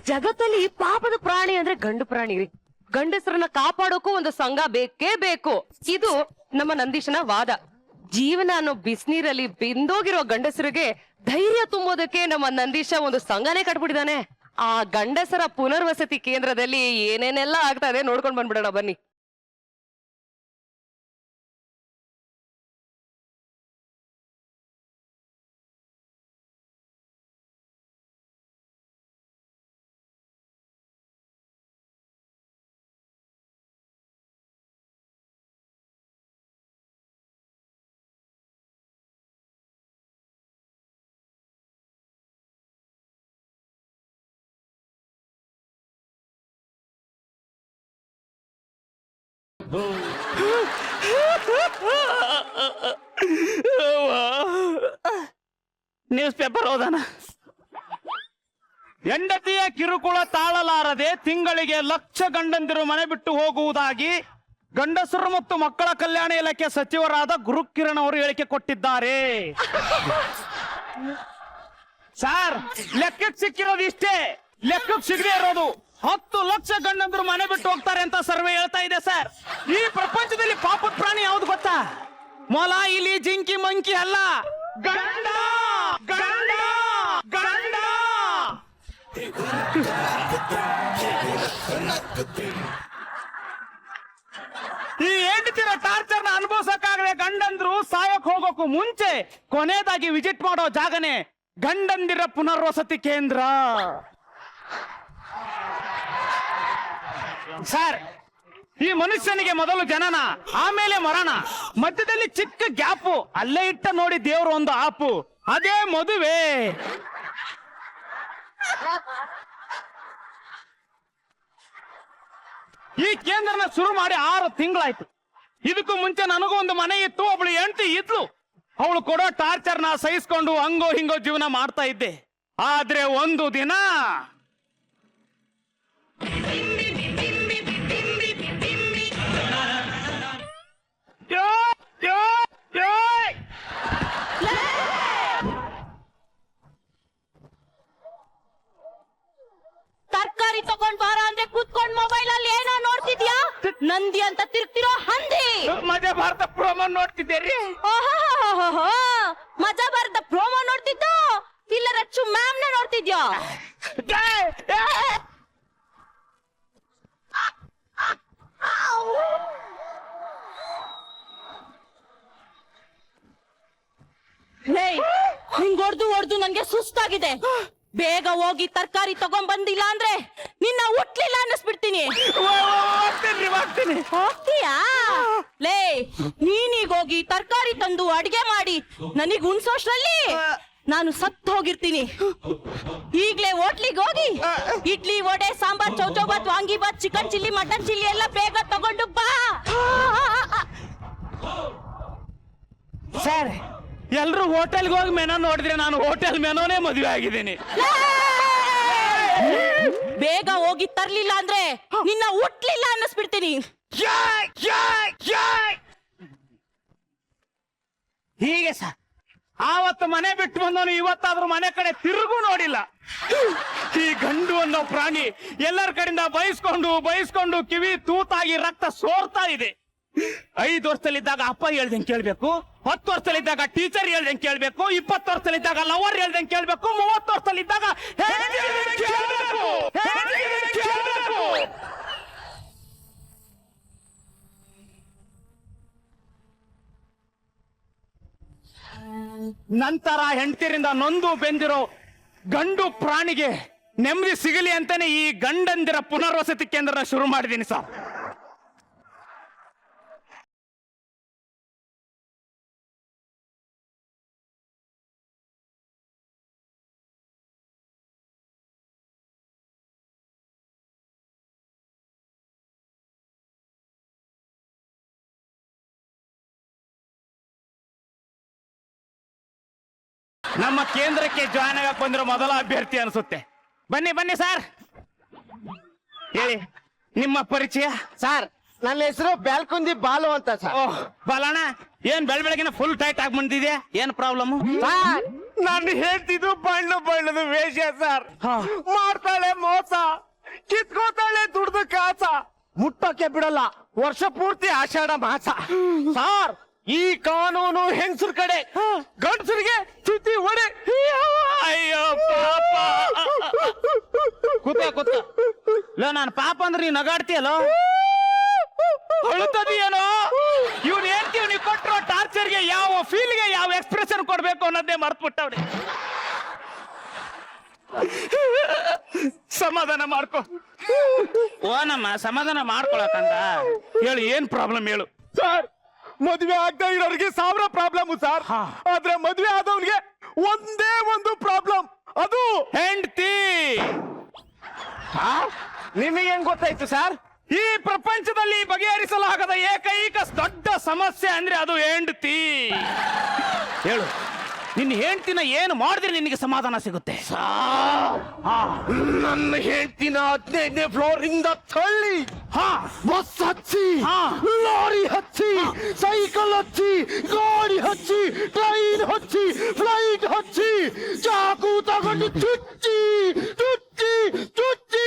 ಜಗತ್ತಲ್ಲಿ ಪಾಪದ ಪ್ರಾಣಿ ಅಂದ್ರೆ ಗಂಡು ಪ್ರಾಣಿ ರೀ. ಗಂಡಸರನ್ನ ಕಾಪಾಡೋಕು ಒಂದು ಸಂಘ ಬೇಕೇ ಬೇಕು. ಇದು ನಮ್ಮ ನಂದೀಶನ ವಾದ. ಜೀವನ ಅನ್ನೋ ಬಿಸಿನೀರಲ್ಲಿ ಬಿಂದೋಗಿರೋ ಗಂಡಸರಿಗೆ ಧೈರ್ಯ ತುಂಬೋದಕ್ಕೆ ನಮ್ಮ ನಂದೀಶ ಒಂದು ಸಂಘನೇ ಕಟ್ಬಿಟ್ಟಿದಾನೆ. ಆ ಗಂಡಸರ ಪುನರ್ವಸತಿ ಕೇಂದ್ರದಲ್ಲಿ ಏನೇನೆಲ್ಲ ಆಗ್ತಾ ಇದೆ ನೋಡ್ಕೊಂಡ್ ಬಂದ್ಬಿಡೋಣ ಬನ್ನಿ. ನ್ಯೂಸ್ ಪೇಪರ್ ಓದಾನ. ಹೆಂಡತಿಯ ಕಿರುಕುಳ ತಾಳಲಾರದೆ ತಿಂಗಳಿಗೆ ಲಕ್ಷ ಗಂಡಂದಿರು ಮನೆ ಬಿಟ್ಟು ಹೋಗುವುದಾಗಿ ಗಂಡಸರು ಮತ್ತು ಮಕ್ಕಳ ಕಲ್ಯಾಣ ಇಲಾಖೆ ಸಚಿವರಾದ ಗುರುಕಿರಣ್ ಅವರು ಹೇಳಿಕೆ ಕೊಟ್ಟಿದ್ದಾರೆ. ಸರ್, ಲೆಕ್ಕಕ್ಕೆ ಸಿಕ್ಕಿರೋದು ಇಷ್ಟೇ. ಲೆಕ್ಕಕ್ಕೆ ಸಿಗದೆ ಇರೋದು 10 ಲಕ್ಷ ಗಂಡಂದ್ರು ಮನೆ ಬಿಟ್ಟು ಹೋಗ್ತಾರೆ ಅಂತ ಸರ್ವೆ ಹೇಳ್ತಾ ಇದೆ ಸರ್. ಈ ಪ್ರಪಂಚದಲ್ಲಿ ಪಾಪದ ಪ್ರಾಣಿ ಯಾವ್ದು ಗೊತ್ತಾ? ಮೊಲ, ಇಲಿ, ಜಿಂಕಿ, ಮಂಕಿ ಅಲ್ಲ, ಗಂಡ ಗಂಡ ಗಂಡ. ಈ ಹೆಂಡತಿರ ಟಾರ್ಚರ್ನ ಅನುಭವಿಸಕ್ಕಾಗದೆ ಗಂಡಂದ್ರು ಸಾಯಕ್ ಹೋಗೋಕು ಮುಂಚೆ ಕೊನೆಯದಾಗಿ ವಿಸಿಟ್ ಮಾಡೋ ಜಾಗನೇ ಗಂಡಂದಿರ ಪುನರ್ವಸತಿ ಕೇಂದ್ರ. ಸರ್, ಈ ಮನುಷ್ಯನಿಗೆ ಮೊದಲು ಜನನ, ಆಮೇಲೆ ಮರಣ, ಮಧ್ಯದಲ್ಲಿ ಚಿಕ್ಕ ಗ್ಯಾಪು, ಅಲ್ಲೇ ಇಟ್ಟ ನೋಡಿ ದೇವ್ರು ಒಂದು ಆಪು, ಅದೇ ಮದುವೆ. ಈ ಕೇಂದ್ರನ ಶುರು ಮಾಡಿ 6 ತಿಂಗಳಾಯ್ತು. ಇದಕ್ಕೂ ಮುಂಚೆ ನನಗೂ ಒಂದು ಮನೆ ಇತ್ತು, ಒಬ್ಳು ಹೆಂಡತಿ ಇದ್ಲು. ಅವಳು ಕೊಡೋ ಟಾರ್ಚರ್ನ ಸಹಿಸ್ಕೊಂಡು ಹಂಗೋ ಹಿಂಗೋ ಜೀವನ ಮಾಡ್ತಾ ಇದ್ದೆ. ಆದ್ರೆ ಒಂದು ದಿನ ತರಕಾರಿ ತಗೊಂಡ್ ಬಾರ ಅಂದ್ರೆ ಕೂತ್ಕೊಂಡ್ ಮೊಬೈಲ್ ಅಲ್ಲಿ ಏನೋ ನೋಡ್ತಿದ್ಯಾ? ನಂದಿ ಅಂತ ತಿರ್ಗ್ತಿರೋ ಹಂದಿ. ಮಜಾ ಭಾರತ ಪ್ರೋಮೋ ನೋಡ್ತಿದ್ದೀರಿ? ಮಜಾ ಭಾರತ ಪ್ರೋಮೋ ನೋಡ್ತಿದ್ದು ಇಲ್ಲ ರಚ್ಚು ಮ್ಯಾಮ್ ನ ನೋಡ್ತಿದ್ಯಾ? ಹಿಂಗ್ ಹೊಡ್ದು ನನ್ಗೆ ಸುಸ್ತಾಗಿದೆ. ಬೇಗ ಹೋಗಿ ತರಕಾರಿ ತಗೊಂಡ್ ಬಂದಿಲ್ಲ ಅಂದ್ರೆ ನಿನ್ನ ಹುಟ್ಲಿಲ್ಲ ಅನ್ನಿಸ್ಬಿಡ್ತೀನಿ. ಹೋಗ್ತೀಯಾ? ಲೇ, ನೀನೀಗ ಹೋಗಿ ತರಕಾರಿ ತಂದು ಅಡ್ಗೆ ಮಾಡಿ ನನಗ್ ಉಣ್ಸೋಷ್ಟ್ರಲ್ಲಿ ನಾನು ಸತ್ತು ಹೋಗಿರ್ತೀನಿ. ಈಗ್ಲೇ ಹೋಟ್ಲಿಗೆ ಹೋಗಿ idli, vada, sambar, chow chow bath, vangi bath, chicken chilli, mutton chilli ಎಲ್ಲ ಬೇಗ ತಗೊಂಡು ಬಾ. ಸರ್, ಎಲ್ರು ಹೋಟೆಲ್ಗೆ ಹೋಗಿ ಮೆನೋ ನೋಡಿದ್ರೆ ನಾನು ಹೋಟೆಲ್ ಮೆನೋನೇ ಮದುವೆ ಆಗಿದ್ದೀನಿ. ಬೇಗ ಹೋಗಿ ತರ್ಲಿಲ್ಲ ಅಂದ್ರೆ ನಿನ್ನ ಹುಟ್ಲಿಲ್ಲ ಅನ್ನಿಸ್ಬಿಡ್ತೀನಿ. ಹೀಗೆ ಸರ್, ಆವತ್ತು ಮನೆ ಬಿಟ್ಟು ಬಂದವನು ಇವತ್ತಾದ್ರೂ ಮನೆ ಕಡೆ ತಿರುಗೂ ನೋಡಿಲ್ಲ. ಈ ಗಂಡು ಅನ್ನೋ ಪ್ರಾಣಿ ಎಲ್ಲರ ಕಡೆಯಿಂದ ಬಯಸ್ಕೊಂಡು ಕಿವಿ ತೂತಾಗಿ ರಕ್ತ ಸೋರ್ತಾ ಇದೆ. 5 ವರ್ಷದಲ್ಲಿದ್ದಾಗ ಅಪ್ಪ ಹೇಳ್ದಂಗೆ ಕೇಳ್ಬೇಕು, 10 ವರ್ಷದಲ್ಲಿದ್ದಾಗ ಟೀಚರ್ ಹೇಳ್ದಂಗೆ ಕೇಳ್ಬೇಕು, 20 ವರ್ಷದಲ್ಲಿದ್ದಾಗ ಲವರ್ ಹೇಳ್ದಂಗೆ ಕೇಳ್ಬೇಕು, 30 ವರ್ಷದಲ್ಲಿದ್ದಾಗ ನಂತರ ಹೆಂಡತಿರಿಂದ ನೊಂದು ಬೆಂದಿರೋ ಗಂಡು ಪ್ರಾಣಿಗೆ ನೆಮ್ಮದಿ ಸಿಗಲಿ ಅಂತಾನೆ ಈ ಗಂಡಂದಿರ ಪುನರ್ವಸತಿ ಕೇಂದ್ರ ಶುರು ಮಾಡಿದ್ದೀನಿ ಸರ್. ನಮ್ಮ ಕೇಂದ್ರಕ್ಕೆ ಜಾಯ್ನ್ ಆಗಕ್ ಬಂದಿರೋ ಮೊದಲ ಅಭ್ಯರ್ಥಿ ಅನ್ಸುತ್ತೆ. ಬನ್ನಿ ಸರ್, ಹೇಳಿ ನಿಮ್ಮ ಪರಿಚಯ. ಸರ್, ನನ್ನ ಹೆಸರು ಬ್ಯಾಲ್ಕುಂದಿ ಬಾಲು ಅಂತ ಸರ್. ಓಹ್ ಬಾಲಣ್ಣ, ಏನ್ ಬೆಳಗಿನ ಫುಲ್ ಟೈಟ್ ಆಗಿ ಬಂದಿದೆ, ಏನ್ ಪ್ರಾಬ್ಲಮ್? ಸರ್, ನಾನು ಹೇಳ್ತಿದ್ದು ಬಣ್ಣದ ವೇಷ ಸರ್. ಹಾ. ಮಾಡ್ತಾಳೆ ಮೋಸ, ಕಿತ್ಕೋತಾಳೆ ದುಡ್ದು ಕಾಸ, ಮುಟ್ಟಕ್ಕೆ ಬಿಡಲ್ಲ ವರ್ಷ ಪೂರ್ತಿ ಆಷಾಢ ಮಾಸ. ಸಾರ್, ಈ ಕಾನೂನು ಹೆಂಗಸರ ಕಡೆ, ಗಂಡಸರಿಗೆ ಸ್ಥಿತಿ ಹೊಡೆ. ಅಯ್ಯೋ ಪಾಪ. ಕೂತ ಲೋ, ನಾನು ಪಾಪ ಅಂದ್ರೆ ನೀನ್ ನಗಾಡ್ತೀಯಲ್ಲೋ, ಅಳುತ್ತದೀಯೇನೋ. ಇವ್ನು ಹೇಳ್ತೀವಿ, ನೀವು ಕೊಟ್ಟಿರೋ ಟಾರ್ಚರ್ಗೆ ಯಾವ ಫೀಲ್ಗೆ ಯಾವ ಎಕ್ಸ್ಪ್ರೆಷನ್ ಕೊಡ್ಬೇಕು ಅನ್ನೋದೇ ಮರ್ತ್ಬಿಟ್ಟವ್ರಿ. ಸಮಾಧಾನ ಮಾಡ್ಕೊ. ಓನಮ್ಮ, ಸಮಾಧಾನ ಮಾಡ್ಕೊಳಕಂದ. ಹೇಳು, ಏನ್ ಪ್ರಾಬ್ಲಮ್ ಹೇಳು. ಸರ್, ಮದುವೆ ಆಗದೆ ಇರೋರಿಗೆ 1000 ಪ್ರಾಬ್ಲಮ್ ಸರ್. ಆದ್ರೆ ಮದುವೆ ಆದವನಿಗೆ ಒಂದೇ ಒಂದು ಪ್ರಾಬ್ಲಮ್, ಅದು ಹೆಂಡ್ತಿ. ನಿಮಗೆ ಹೆಂಗ್ ಗೊತ್ತಾಯ್ತು ಸರ್? ಈ ಪ್ರಪಂಚದಲ್ಲಿ ಬಗೆಹರಿಸಲಾಗದ ಏಕೈಕ ದೊಡ್ಡ ಸಮಸ್ಯೆ ಅಂದ್ರೆ ಅದು ಹೆಂಡ್ತಿ. ಹೇಳು, ನಿನ್ನ ಹೆಂಡ್ತಿನ ಏನು ಮಾಡಿದ್ರೆ ನಿನಗೆ ಸಮಾಧಾನ ಸಿಗುತ್ತೆ? ನನ್ನ ಹೆಂಡತಿನ 15ನೇ ಫ್ಲೋರ್ ಇಂದ ತಳ್ಳಿ, ಬಸ್ ಹಚ್ಚಿ, ಲಾರಿ ಹಚ್ಚಿ, ಸೈಕಲ್ ಹಚ್ಚಿ, ಗಾಡಿ ಹಚ್ಚಿ, ಟ್ರೈನ್ ಹಚ್ಚಿ, ಫ್ಲೈಟ್ ಹಚ್ಚಿ, ಚಾಕು ತಗೊಂಡು ಚುಚ್ಚಿ ಚುಚ್ಚಿ ಚುಚ್ಚಿ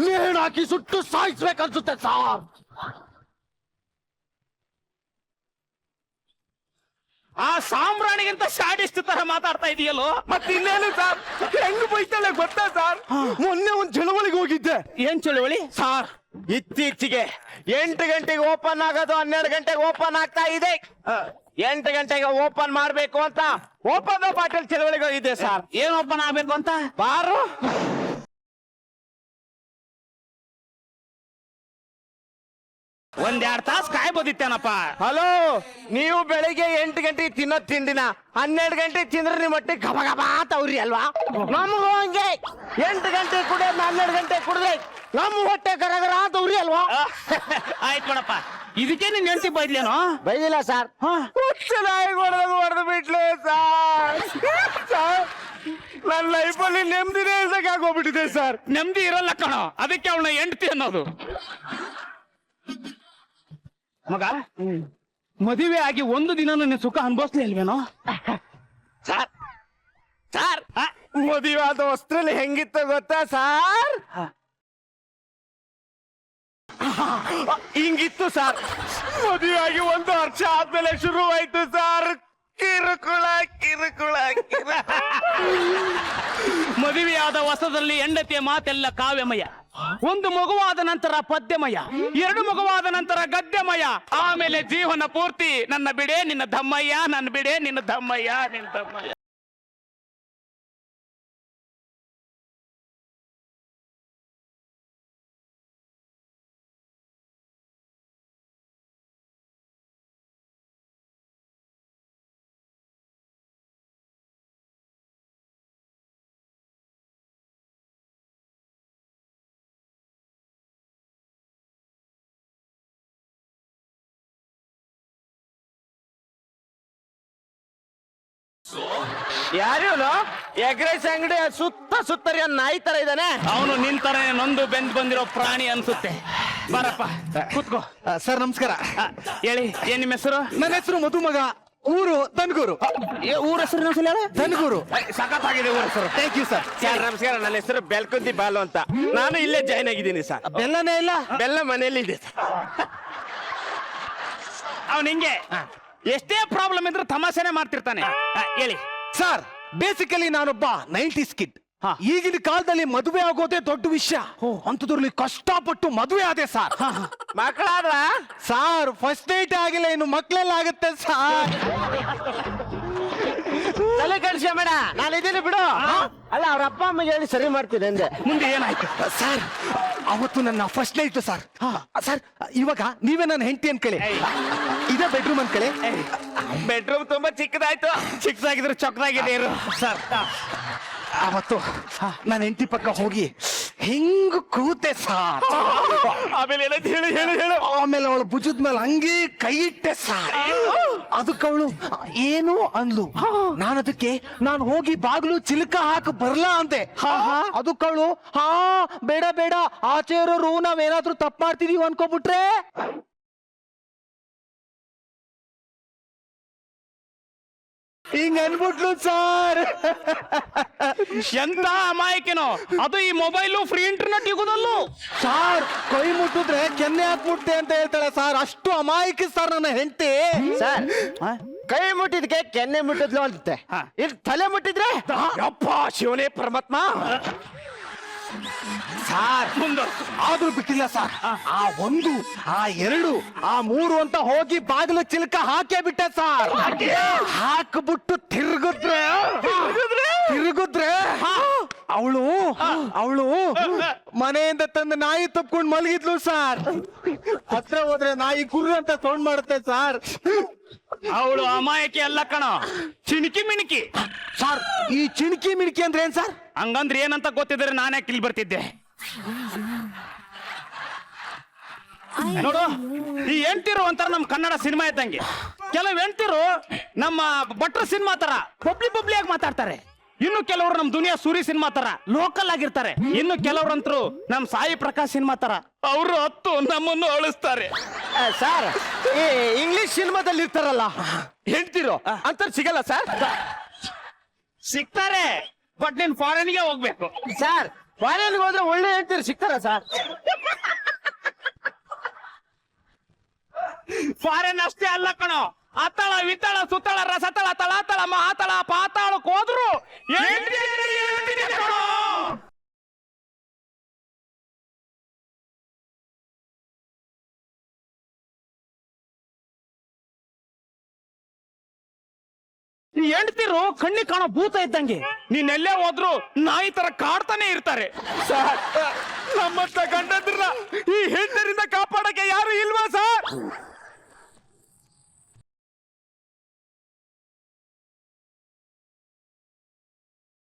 ನೇಣಾಕಿ ಸುಟ್ಟು ಸಾಯಿಸ್ಬೇಕನ್ಸುತ್ತೆ ಸಾರ್. ಆ ಸಾಂಬ್ರಾಣಿಗಿಂತ ಶಾಡಿಸ್ಟ್ ತರ ಮಾತಾಡ್ತಾ ಇದೆಯಲ್ಲೋ. ಮತ್ತೆ ಇನ್ನೇನು ಸರ್, ಹೆಂಗ್ ಬೈತಾಳೆ ಗೊತ್ತಾ ಸರ್? ಮೊನ್ನೆ ಒಂದ್ ಚಳವಳಿಗೆ ಹೋಗಿದ್ದೆ. ಏನ್ ಚಳುವಳಿ? ಸಾರ್, ಇತ್ತೀಚೆಗೆ 8 ಗಂಟೆಗೆ ಓಪನ್ ಆಗೋದು 12 ಗಂಟೆಗೆ ಓಪನ್ ಆಗ್ತಾ ಇದೆ. 8 ಗಂಟೆಗೆ ಓಪನ್ ಮಾಡ್ಬೇಕು ಅಂತ ಓಪನ್ ಬಾಟಲ್ ಚಳವಳಿಗೆ ಹೋಗಿದ್ದೆ ಸರ್. ಏನ್ ಓಪನ್ ಆಗ್ಬೇಕು ಅಂತ? ಬಾರು ಒಂದೆರಡು ತಾಸು ಕಾಯ್ಬೋದಿತ್ತೇನಪ್ಪ. ಹಲೋ, ನೀವು ಬೆಳಿಗ್ಗೆ 8 ಗಂಟೆಗೆ ತಿನ್ನೋ ತಿಂಡಿನ 12 ಗಂಟೆಗೆ ತಿಂದ್ರೆ ನಿಮ್ಮ ಹೊಟ್ಟೆ ಗಬ ಗಬ ತವ್ರಿ ಅಲ್ವಾ? ನಮಗೂ ಹಂಗೆ 8 ಗಂಟೆ ಕುಡಿಯೋದು 12 ಗಂಟೆ ಕುಡಿದ್ರೆ ನಮ್ಮ ಹೊಟ್ಟೆ ಗರಗರ ತವ್ರಿ ಅಲ್ವಾ? ಆಯ್ತು ಕೊಡಪ್ಪ. ಇದಕ್ಕೆ ನೀನ್ ಹೆಂಡ್ತಿ ಬೈದ್ಲೇನೋ? ಬೈದಿಲ್ಲ ಸರ್, ಚೆನ್ನಾಗಿ ಹೊಡೆದು ಬಿಟ್ಲು ಸರ್. ನನ್ನ ಲೈಫಲ್ಲಿ ನೆಮ್ಮದಿನೇ ಸಾಕಾಗೋಗ್ಬಿಟ್ಟಿದೆ ಸರ್. ನೆಮ್ಮದಿ ಇರಲ್ಲ ಕಣೋ, ಅದಕ್ಕೆ ಅವಳ ಹೆಂಡ್ತಿ ಅನ್ನೋದು. ಮಗ, ಮದುವೆ ಆಗಿ ಒಂದು ದಿನ ನಿನ್ನ ಸುಖ ಅನ್ಭವಿಸ್ಲಿ ಅಲ್ವೇನೋ? ಸರ್, ಸರ್, ಮದುವೆ ಆದ ವಸ್ತ್ರಲ್ಲಿ ಹೆಂಗಿತ್ತು ಗೊತ್ತಾ ಸರ್? ಹಿಂಗಿತ್ತು ಸರ್. ಮದುವೆ ಆಗಿ 1 ವರ್ಷ ಆದ್ಮೇಲೆ ಶುರುವಾಯ್ತು ಸರ್ ಕಿರುಕುಳ ಕಿರುಕುಳ ಕಿರು. ಮದುವೆಯಾದ ಹೊಸದಲ್ಲಿ ಹೆಂಡತಿಯ ಮಾತೆಲ್ಲ ಕಾವ್ಯಮಯ. 1 ಮಗುವಾದ ನಂತರ ಪದ್ಯಮಯ, 2 ಮಗುವಾದ ನಂತರ ಗದ್ಯಮಯ, ಆಮೇಲೆ ಜೀವನ ಪೂರ್ತಿ ನನ್ನ ಬಿಡೆ ನಿನ್ನ ಧಮ್ಮಯ್ಯ, ನನ್ನ ಬಿಡೆ ನಿನ್ನ ಧಮ್ಮಯ್ಯ, ನಿನ್ನ ಧಮ್ಮಯ್ಯ. ಯಾರು ಎಗ್ ರೈಸ್ ಅಂಗಡಿ ಸುತ್ತರಿ ನಾಯಿ ತರ ಇದ್ದಾನೆ. ಅವನು ನಿಂತರೆ ನೊಂದು ಬೆಂದ್ ಬಂದಿರೋ ಪ್ರಾಣಿ ಅನ್ಸುತ್ತೆ. ಬರಪ್ಪ, ಕೂತ್ಕೋ. ಸರ್ ನಮಸ್ಕಾರ. ಹೇಳಿ, ಏನ್ ನಿಮ್ಮ ಹೆಸರು? ನನ್ನ ಹೆಸರು ಮಧುಮಗ, ಊರು ದನ್ಗೂರು. ಊರ ಹೆಸರು ದನ್ಗೂರು. ಸಖತ್ತಾಗಿದೆ ಊರ ಹೆಸರು. Thank you sir. ಸರ್ ನಮಸ್ಕಾರ, ನನ್ನ ಹೆಸರು ಬೆಲ್ಕುಂದಿ ಬಾಲು ಅಂತ. ನಾನು ಇಲ್ಲೇ ಜಾಯ್ನ್ ಆಗಿದ್ದೀನಿ ಸರ್. ಬೆಲ್ಲನೇ ಇಲ್ಲ, ಬೆಲ್ಲ ಮನೆಯಲ್ಲಿ ಇದೆ. ಅವನು ಹಿಂಗೆ ಎಷ್ಟೇ ಪ್ರಾಬ್ಲಮ್ ಇದ್ರೂ ತಮಾಷೆನೆ ಮಾಡ್ತಿರ್ತಾನೆ. ಹೇಳಿ ಸರ್, ಬೇಸಿಕಲಿ ನಾನೊಬ್ಬ 90s ಕಿಡ್. ಈಗಿನ ಕಾಲದಲ್ಲಿ ಮದುವೆ ಆಗೋದೇ ದೊಡ್ಡ ವಿಷಯ. ಅಂತದ್ರಲ್ಲಿ ಕಷ್ಟಪಟ್ಟು ಮದುವೆ ಆದೆ ಸರ್. ಮಕ್ಕಳಾದ್ರ ಸಾರ್, ಫಸ್ಟ್ ನೈಟ್ ಆಗಿಲ್ಲ, ಇನ್ನು ಮಕ್ಕಳೆಲ್ಲ ಆಗುತ್ತೆ ಸಾರ್. ತಲೆ ಕಳಿಸಿ ಬೇಡ, ನಾನು ಇದ್ದೀನಿ ಬಿಡು. ಅಲ್ಲ, ಅವ್ರ ಅಪ್ಪ ಅಮ್ಮಗೆ ಹೇಳಿ ಸರಿ ಮಾಡ್ತೀನಿ ಅಂದೆ. ಮುಂದೆ ಏನಾಯ್ತು? ಸರ್, ಅವತ್ತು ನನ್ನ ಫಸ್ಟ್ ನೈಟ್ ಸರ್. ಸರ್, ಇವಾಗ ನೀವೇ ನನ್ನ ಹೆಂಡತಿ ಅನ್ಕಳಿ, ಇದೇ ಬೆಡ್ರೂಮ್ ಅನ್ಕಳಿ. ಬೆಡ್ರೂಮ್ ತುಂಬಾ ಚಿಕ್ಕದಾಯ್ತು. ಚಿಕ್ಕದಾಗಿದ್ರೆ ಚೊಕ್ಕದಾಗಿದೆ ಇರು. ಸರ್, ಅವತ್ತು ನನ್ನ ಹೆಂಡತಿ ಪಕ್ಕ ಹೋಗಿ ಹಿಂಗ್ ಕೂತೆ ಸಾರ್. ಆಮೇಲೆ ಏನಾಯ್ತು ಹೇಳಿ ಹೇಳಿ ಹೇಳು. ಆಮೇಲೆ ಅವಳು ಭುಜದ ಮೇಲೆ ಹಂಗೆ ಕೈ ಇಟ್ಟೆ ಸಾರ್. ಅದಕ್ಕೆ ಅವಳು ಏನು ಅಂದ್ಲು. ನಾನು ಹೋಗಿ ಬಾಗ್ಲು ಚಿಲ್ಕ ಹಾಕಿ ಬರ್ಲಾ ಅಂತೆ. ಅದಕ್ಕೆ ಅವಳು ಬೇಡ ಬೇಡ, ಆಚೆ ಇರೋರು ನಾವೇನಾದ್ರೂ ತಪ್ಪು ಮಾಡ್ತಿದೀವಿ ಅನ್ಕೋಬಿಟ್ರೆ ಹಿಂಗ್ ಅನ್ಬಿಟ್ಲು ಸರ್. ಎಂತ ಅಮಾಯಕಿನೋ ಅದು ಈ ಮೊಬೈಲು ಫ್ರೀ ಇಂಟರ್ನೆಟ್ ಯುಗದಲ್ಲೂ. ಸಾರ್ ಕೈ ಮುಟ್ಟಿದ್ರೆ ಕೆನ್ನೆ ಹಾಕ್ಬಿಡ್ತೆ ಅಂತ ಹೇಳ್ತಾಳೆ ಸರ್. ಅಷ್ಟು ಅಮಾಯಕಿ ಸರ್ ನನ್ನ ಹೆಂಡತಿ. ಸರ್ ಕೈ ಮುಟ್ಟಿದ್ಕೆ ಕೆನ್ನೆ ಮುಟ್ಟಿದ್ಲು ಅಂತೆ, ಈಗ ತಲೆ ಮುಟ್ಟಿದ್ರೆ ಯಪ್ಪ ಶಿವನೇ ಪರಮಾತ್ಮ. ಸಾರ್ ಆದ್ರೂ ಬಿಟ್ಟಿಲ್ಲ ಸರ್. ಆ 1, ಆ 2, ಆ 3 ಅಂತ ಹೋಗಿ ಬಾಗಿಲು ಚಿಲ್ಕ ಹಾಕೇ ಬಿಟ್ಟೆ ಸರ್. ಹಾಕ್ಬಿಟ್ಟು ತಿರುಗಿದ್ರೆ ಅವಳು ಮನೆಯಿಂದ ತಂದ ನಾಯಿ ತಪ್ಕೊಂಡು ಮಲಗಿದ್ಲು ಸರ್. ಹತ್ರ ಹೋದ್ರೆ ನಾಯಿ ಕುರ್ರು ಅಂತ ಸೌಂಡ್ ಮಾಡುತ್ತೆ ಸರ್. ಅವಳು ಅಮಾಯಕಿ ಅಲ್ಲ ಕಣ, ಚಿಣಿಕಿ ಮಿಣಿಕಿ. ಸರ್ ಈ ಚಿಣಿಕಿ ಮಿಣಿಕಿ ಅಂದ್ರೆ ಏನ್ ಸರ್? ಹಂಗಂದ್ರೆ ಏನಂತ ಗೊತ್ತಿದ್ರೆ ನಾನೇ ಕಿಲ್ ಬರ್ತಿದ್ದೆ. ನೋಡು, ಈ ಹೆಂಡ್ತಿರು ಒಂಥರ ನಮ್ ಕನ್ನಡ ಸಿನಿಮಾ ಇದ್ದಂಗೆ. ಕೆಲವು ಹೆಂಡ್ತಿರು ನಮ್ಮ ಭಟ್ರ ಸಿನಿಮಾ ತರ ಬಬ್ಲಿ ಆಗಿ ಮಾತಾಡ್ತಾರೆ. ಇನ್ನು ಕೆಲವರು ನಮ್ ದುನಿಯಾ ಸೂರಿ ಸಿನಿಮಾ ತರ ಲೋಕಲ್ ಆಗಿರ್ತಾರೆ. ಇನ್ನು ಕೆಲವ್ರಂತರು ನಮ್ ಸಾಯಿ ಪ್ರಕಾಶ್ ಸಿನಿಮಾ ತರ ಅವರು ಹತ್ತು ನಮ್ಮನ್ನು ಅಳಿಸ್ತಾರೆ. ಸರ್ ಈ ಇಂಗ್ಲಿಷ್ ಸಿನಿಮಾದಲ್ಲಿ ಇರ್ತಾರಲ್ಲ ಹೆಂಡ್ತಿರೋ ಅಂತ ಸಿಗಲ್ಲ ಸರ್? ಸಿಗ್ತಾರೆ, ಬಟ್ ನೀನ್ ಫಾರಿನ್ಗೆ ಹೋಗ್ಬೇಕು. ಸರ್ ಫಾರಿನ್ಗೆ ಹೋದ್ರೆ ಒಳ್ಳೆ ಹೆಂಡ್ತಿರು ಸಿಗ್ತಾರ ಸರ್? ಫಾರಿನ್ ಅಷ್ಟೇ ಅಲ್ಲ ಕಣೋ, ಅತ್ತಳ ವಿತ್ತಳ ಸುತ್ತಳ ರಸತಳ ತಳಾತಳ ಮಹಾತಳ ಪಾತಾಳಕ್ಕೆ ಹೋದ್ರು ಹೆಂಡ್ತಿನೇ ಕಣೋ. ಈ ಹೆಂಡ್ತಿರು ಕಣ್ಣಿ ಕಾಣೋ ಭೂತ ಇದ್ದಂಗೆ. ನೀನೆಲ್ಲೇ ಹೋದ್ರು ನಾಯಿ ತರ ಕಾಡ್ತಾನೆ ಇರ್ತಾರೆ. ಸರ್ ನಮ್ಮಂತ ಗಂಡಂದ್ರನ್ನ ಈ ಹೆಂಡರಿಂದ ಕಾಪಾಡಕ್ಕೆ ಯಾರು ಇಲ್ವಾ ಸರ್?